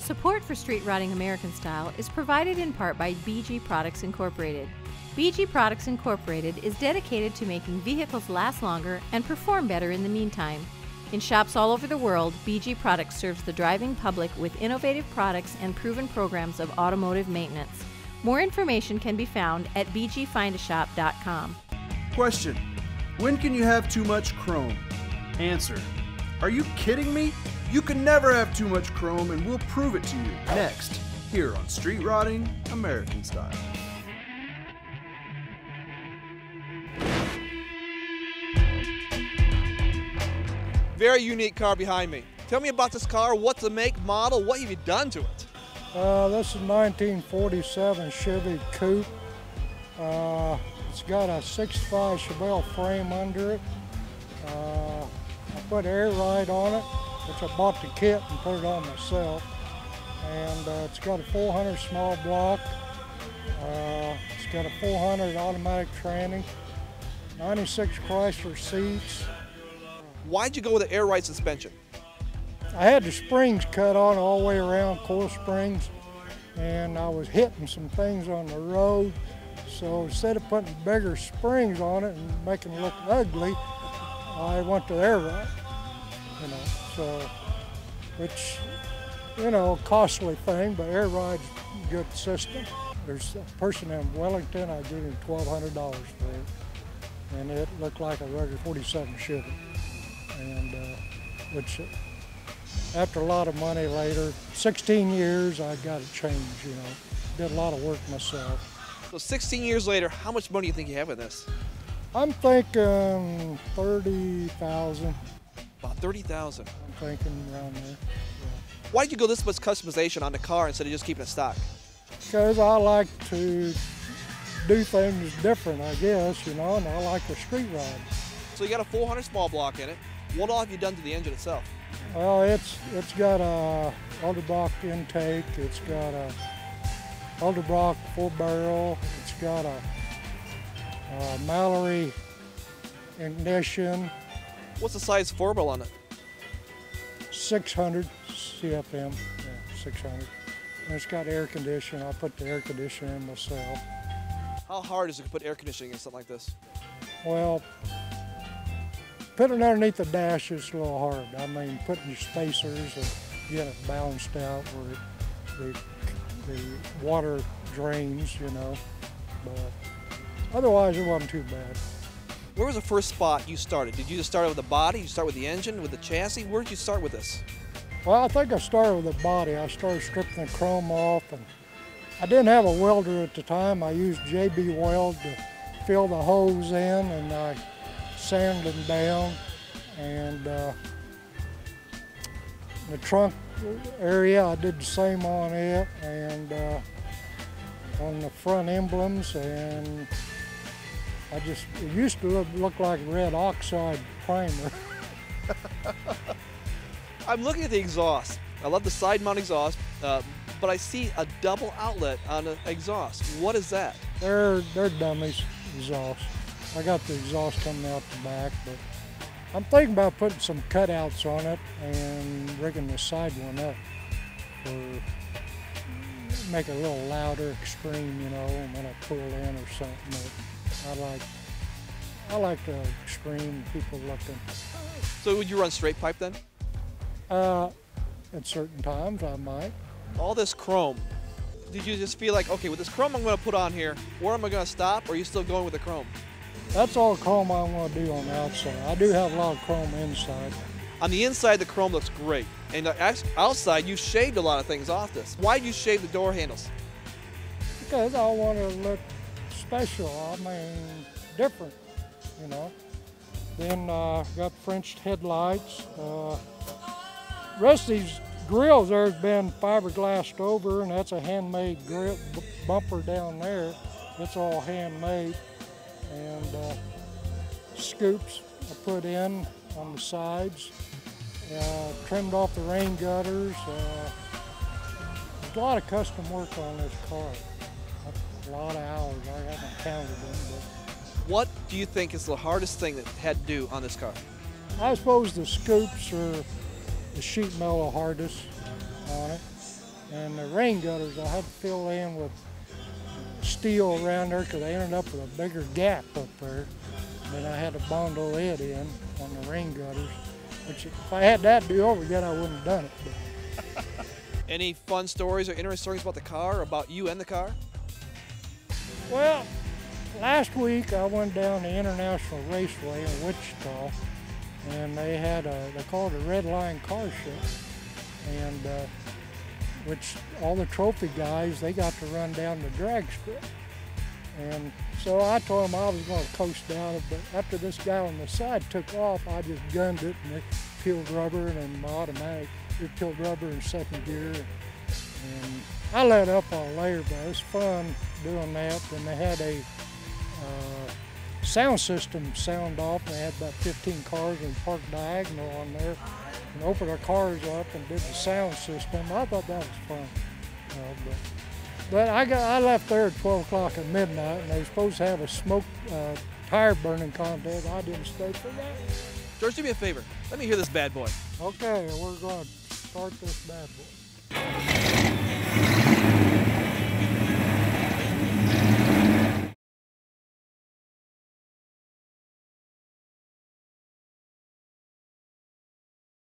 Support for Street Rotting American Style is provided in part by BG Products Incorporated. BG Products Incorporated is dedicated to making vehicles last longer and perform better in the meantime. In shops all over the world, BG Products serves the driving public with innovative products and proven programs of automotive maintenance. More information can be found at bgfindashop.com. Question: when can you have too much chrome? Answer: are you kidding me? You can never have too much chrome, and we'll prove it to you next, here on Street Rotting American Style. Very unique car behind me. Tell me about this car. What's the make, model? What have you done to it? This is 1947 Chevy Coupe. It's got a 6.5 Chevelle frame under it. I put air ride on it, which I bought the kit and put it on myself. And it's got a 400 small block. It's got a 400 automatic tranny, 96 Chrysler seats. Why'd you go with the air ride suspension? I had the springs cut on all the way around, coil springs, and I was hitting some things on the road. So instead of putting bigger springs on it and making it look ugly, I went to air ride, so, which, costly thing, but air ride's a good system. There's a person in Wellington, I gave him $1,200 for it, and it looked like a regular 47 Chevy, and which, after a lot of money later, 16 years, I got it changed, Did a lot of work myself. So 16 years later, how much money do you think you have in this? I'm thinking 30,000. About 30,000. I'm thinking around there. Yeah. Why did you go this much customization on the car instead of just keeping it stock? Because I like to do things different, I guess, and I like the street ride. So you got a 400 small block in it. What all have you done to the engine itself? Well, it's got a Alderbrock intake. It's got a Alderbrock 4-barrel. It's got a Mallory ignition. What's the size 4-barrel on it? 600 CFM, yeah, 600. And it's got air conditioning. I put the air conditioning in myself. How hard is it to put air conditioning in something like this? Well, putting it underneath the dash is a little hard. I mean, putting your spacers and getting it balanced out where the water drains, but otherwise it wasn't too bad. Where was the first spot you started? Did you just start with the body? Did you start with the engine, with the chassis? Where did you start with this? Well, I think I started with the body. I started stripping the chrome off, and I didn't have a welder at the time. I used JB Weld to fill the holes in, and I sanded them down, and the trunk area, I did the same on it, and on the front emblems, and it used to look like red oxide primer. I'm looking at the exhaust. I love the side mount exhaust, but I see a double outlet on the exhaust. What is that? They're dummies exhaust. I got the exhaust coming out the back, but I'm thinking about putting some cutouts on it and rigging the side one up for make it a little louder, extreme, when I pull in or something. But I like the extreme people looking. So would you run straight pipe then? At certain times I might. All this chrome, did you just feel like, okay, with this chrome I'm going to put on here, where am I going to stop, or are you still going with the chrome? That's all chrome I want to do on the outside. I do have a lot of chrome inside. On the inside, the chrome looks great. And the outside, you shaved a lot of things off this. Why did you shave the door handles? Because I want to look special. I mean, different, Then got French headlights. Rest of these grills there has been fiberglassed over, and that's a handmade grill bumper down there. It's all handmade. And scoops I put in on the sides, trimmed off the rain gutters. There's a lot of custom work on this car. A lot of hours. I haven't counted them. But what do you think is the hardest thing that had to do on this car? I suppose the scoops are the sheet metal hardest on it. And the rain gutters, I had to fill in with steel around there because I ended up with a bigger gap up there. Then I had to bundle it in on the rain gutters, which if I had that to do over again, I wouldn't have done it. But. Any fun stories or interesting stories about the car, or about you and the car? Well, last week I went down the International Raceway in Wichita, and they had they called it a Red Line Car Show, and which all the trophy guys, they got to run down the drag strip. And so I told them I was going to coast down it, but after this guy on the side took off, I just gunned it, and it peeled rubber, and then my automatic, it peeled rubber in second gear. And I let up on later, but it was fun doing that. And they had a sound system sound off. They had about 15 cars and parked diagonal on there, and opened our cars up and did the sound system. I thought that was fun. But I left there at 12 o'clock at midnight, and they were supposed to have a smoke tire burning contest. I didn't stay for that. George, do me a favor. Let me hear this bad boy. Okay, we're going to start this bad boy.